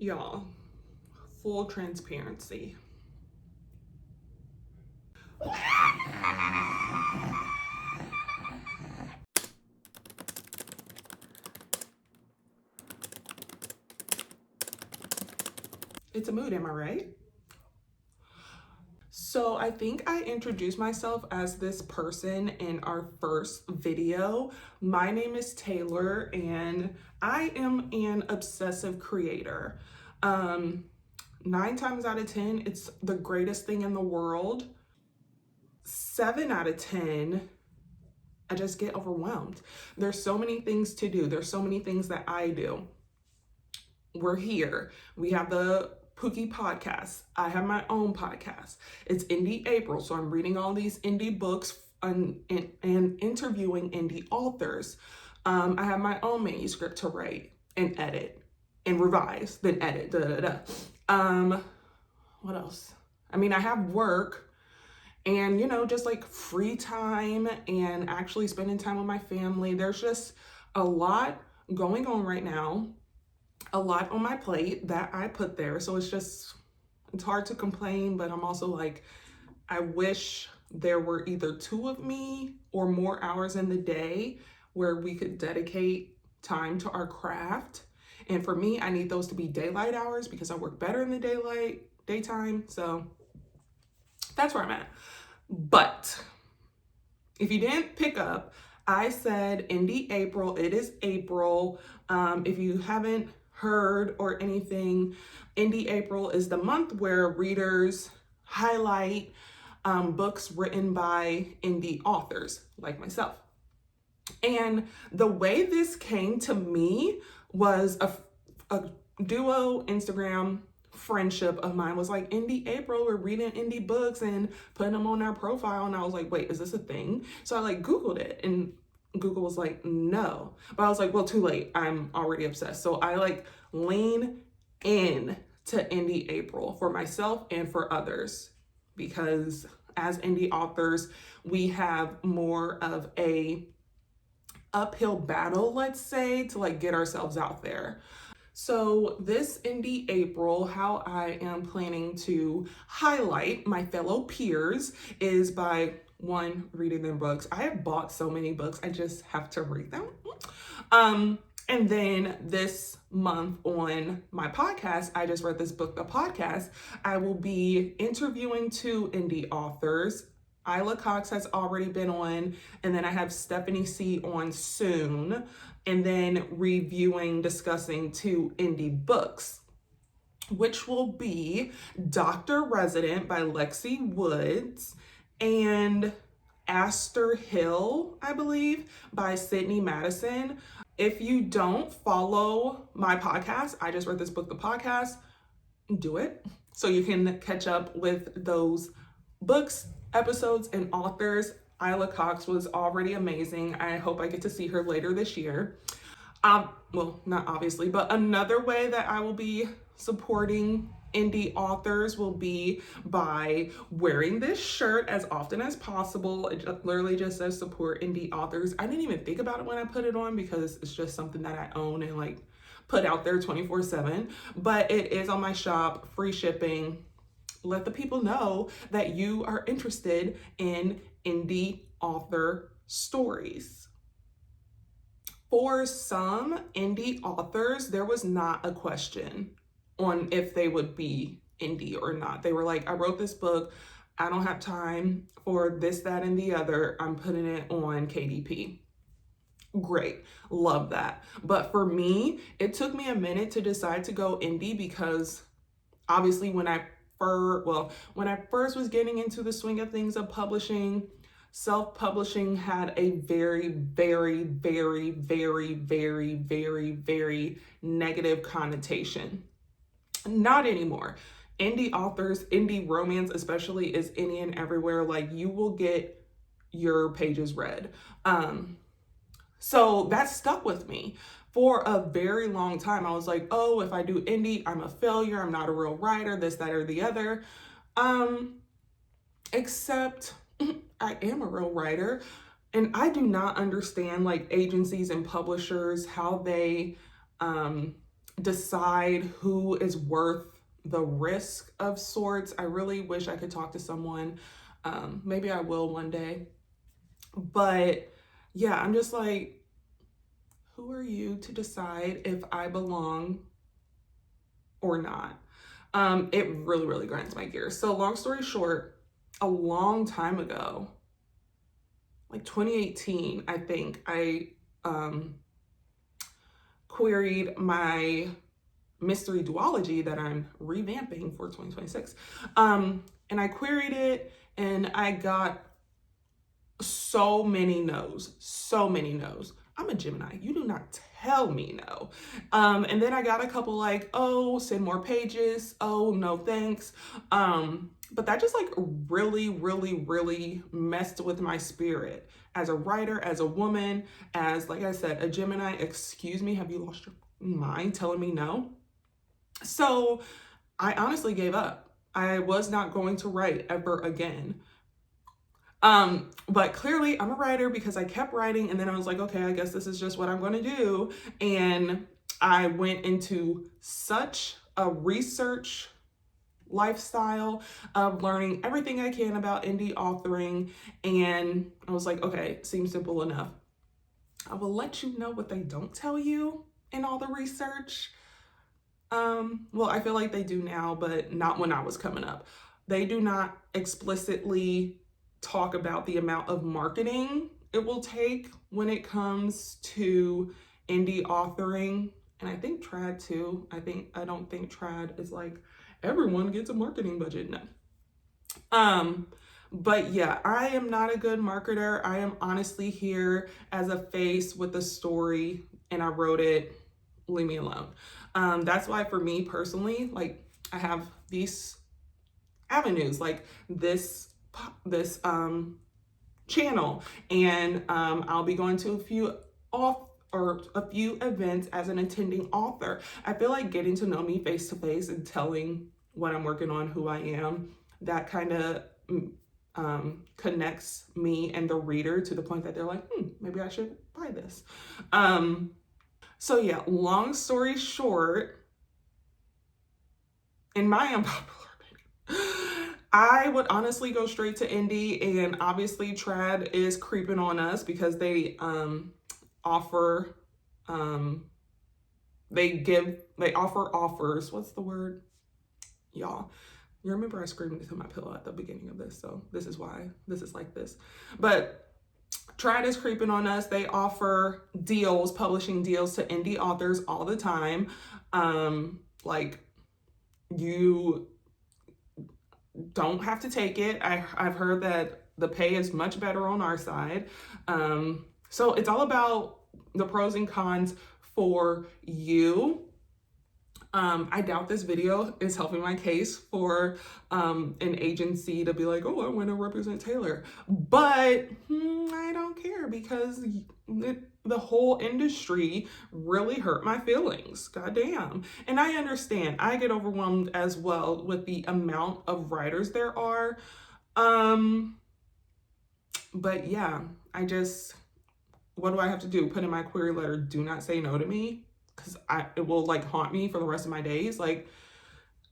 Y'all, full transparency. It's a mood, am I right? So I think I introduced myself as this person in our first video. My name is Taylor and I am an obsessive creator. 9 times out of 10, it's the greatest thing in the world. 7 out of 10, I just get overwhelmed. There's so many things to do. There's so many things that I do. We're here. We have the Pookie podcast. I have my own podcast. It's Indie April, so I'm reading all these indie books and interviewing indie authors. I have my own manuscript to write and edit and revise, then edit. What else? I mean, I have work and, just like free time and actually spending time with my family. There's just a lot going on right now, a lot on my plate that I put there. So it's hard to complain, but I'm also like, I wish there were either 2 of me or more hours in the day where we could dedicate time to our craft. And for me, I need those to be daylight hours because I work better in the daytime. So that's where I'm at. But if you didn't pick up, I said Indie April. It is April. If you haven't heard or anything, Indie April is the month where readers highlight books written by indie authors like myself. And the way this came to me was a duo Instagram friendship of mine was like, Indie April, we're reading indie books and putting them on our profile. And I was like, wait, is this a thing? So I Googled it and Google was like, no. But I was like, well, too late. I'm already obsessed. So I lean in to Indie April for myself and for others, because as indie authors, we have more of a uphill battle, let's say, to get ourselves out there. So this Indie April, how I am planning to highlight my fellow peers is by, 1, reading their books. I have bought so many books, I just have to read them. And then this month on my podcast, I Just Read This Book, the podcast, I will be interviewing 2 indie authors. Ayla Cox has already been on, and then I have Stephanie C on soon, and then discussing 2 indie books, which will be Dr. Resident by Lexi Woods and Aster Hill, I believe, by Sydney Madison. If you don't follow my podcast, I Just Read This Book, the podcast, do it so you can catch up with those books, episodes, and authors. Ayla Cox was already amazing. I hope I get to see her later this year. Well, not obviously, but another way that I will be supporting indie authors will be by wearing this shirt as often as possible. It literally just says support indie authors. I didn't even think about it when I put it on because it's just something that I own and put out there 24/7, but it is on my shop, free shipping. Let the people know that you are interested in indie author stories. For some indie authors, there was not a question on if they would be indie or not. They were like, I wrote this book. I don't have time for this, that, and the other. I'm putting it on KDP. Great. Love that. But for me, it took me a minute to decide to go indie because obviously when I first was getting into the swing of things of publishing, self-publishing had a very, very, very, very, very, very, very negative connotation. Not anymore. Indie authors, indie romance especially, is any and everywhere. You will get your pages read. So that stuck with me for a very long time. I was like, oh, if I do indie, I'm a failure. I'm not a real writer, this, that, or the other. Except I am a real writer, and I do not understand agencies and publishers, how they decide who is worth the risk of sorts. I really wish I could talk to someone. Maybe I will one day. But yeah, I'm just like, who are you to decide if I belong or not? It really, really grinds my gears. So long story short, a long time ago, like 2018, I think, I queried my mystery duology that I'm revamping for 2026. And I queried it and I got so many no's, so many no's. I'm a Gemini. You do not tell me no. And then I got a couple like, oh, send more pages. Oh, no, thanks. But that just like really, really, really messed with my spirit as a writer, as a woman, as, like I said, a Gemini. Excuse me, have you lost your mind telling me no? So I honestly gave up. I was not going to write ever again. But clearly I'm a writer because I kept writing, and then I was like, okay, I guess this is just what I'm going to do. And I went into such a research lifestyle of learning everything I can about indie authoring. And I was like, okay, seems simple enough. I will let you know what they don't tell you in all the research. Well, I feel like they do now, but not when I was coming up. They do not explicitly talk about the amount of marketing it will take when it comes to indie authoring. And I think trad too. I don't think trad is like everyone gets a marketing budget. No. But yeah, I am not a good marketer. I am honestly here as a face with a story, and I wrote it. Leave me alone. That's why for me personally, like, I have these avenues like this channel, and I'll be going to a few events as an attending author. I feel like getting to know me face to face and telling what I'm working on, who I am, that kind of connects me and the reader to the point that they're like, maybe I should buy this. So yeah, long story short, in my unpopular opinion, I would honestly go straight to indie, and obviously trad is creeping on us because they offer offers. What's the word? Y'all, you remember I screamed into my pillow at the beginning of this, so this is why this is like this. But trad is creeping on us. They offer deals, publishing deals to indie authors all the time. Like, you don't have to take it. I've heard that the pay is much better on our side. So it's all about the pros and cons for you. I doubt this video is helping my case for an agency to be like, oh, I want to represent Taylor. But I don't care, because the whole industry really hurt my feelings. Goddamn. And I understand. I get overwhelmed as well with the amount of writers there are. But yeah, what do I have to do? Put in my query letter, do not say no to me? Because it will like haunt me for the rest of my days. Like,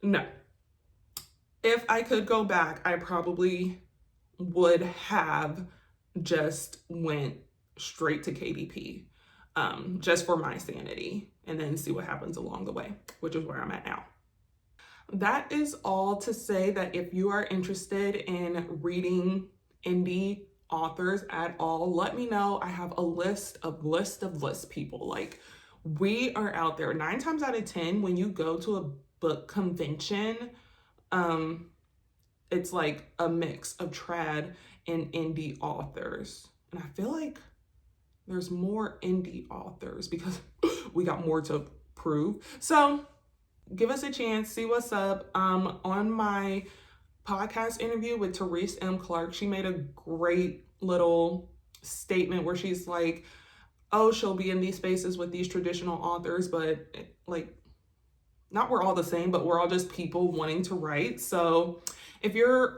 no. If I could go back, I probably would have just went straight to KDP, just for my sanity, and then see what happens along the way, which is where I'm at now. That is all to say that if you are interested in reading indie authors at all, let me know. I have a list of people. Like, we are out there. 9 times out of 10, when you go to a book convention, it's like a mix of trad and indie authors. And I feel like there's more indie authors because we got more to prove. So give us a chance, see what's up. On my podcast interview with Therese M. Clark, she made a great little statement where she's like, oh, she'll be in these spaces with these traditional authors, but like, not we're all the same, but we're all just people wanting to write. So if you're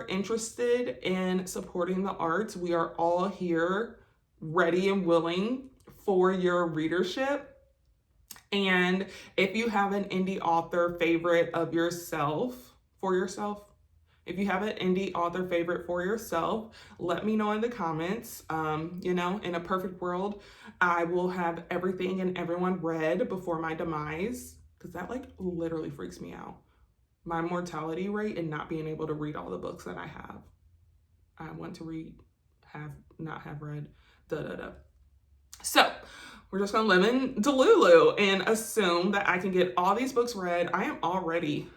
interested in supporting the arts, we are all here ready and willing for your readership. And if you have an indie author favorite of yourself, for yourself, if you have an indie author favorite for yourself, let me know in the comments. You know, in a perfect world, I will have everything and everyone read before my demise, because that like literally freaks me out. My mortality rate and not being able to read all the books that I have. I want to read, not have read, So we're just gonna live in Delulu and assume that I can get all these books read. I am already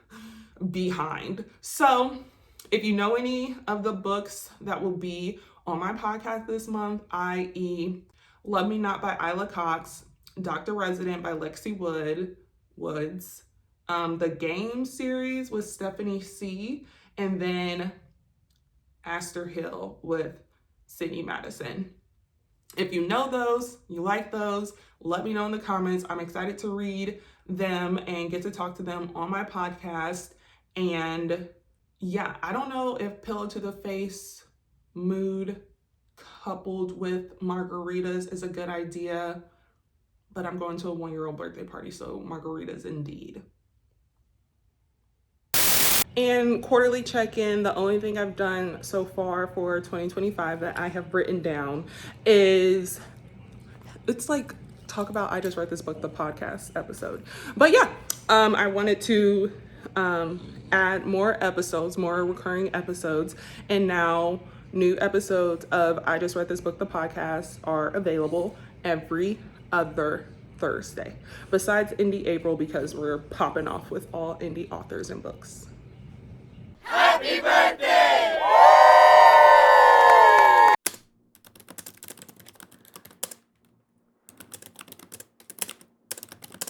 behind. So if you know any of the books that will be on my podcast this month, i.e. Love Me Not by Ayla Cox, Dr. Resident by Lexi Woods, the Game series with Stephanie C., and then Aster Hill with Sydney Madison. If you know those, you like those, let me know in the comments. I'm excited to read them and get to talk to them on my podcast. And yeah, I don't know if pillow to the face mood coupled with margaritas is a good idea, but I'm going to a 1-year-old birthday party, so margaritas indeed. And quarterly check-in, the only thing I've done so far for 2025 that I have written down is, it's like talk about I Just Read This Book, the podcast episode. But yeah, I wanted to add more episodes, more recurring episodes, and now new episodes of I Just Read This Book, the podcast are available every other Thursday, besides Indie April, because we're popping off with all indie authors and books. Happy birthday!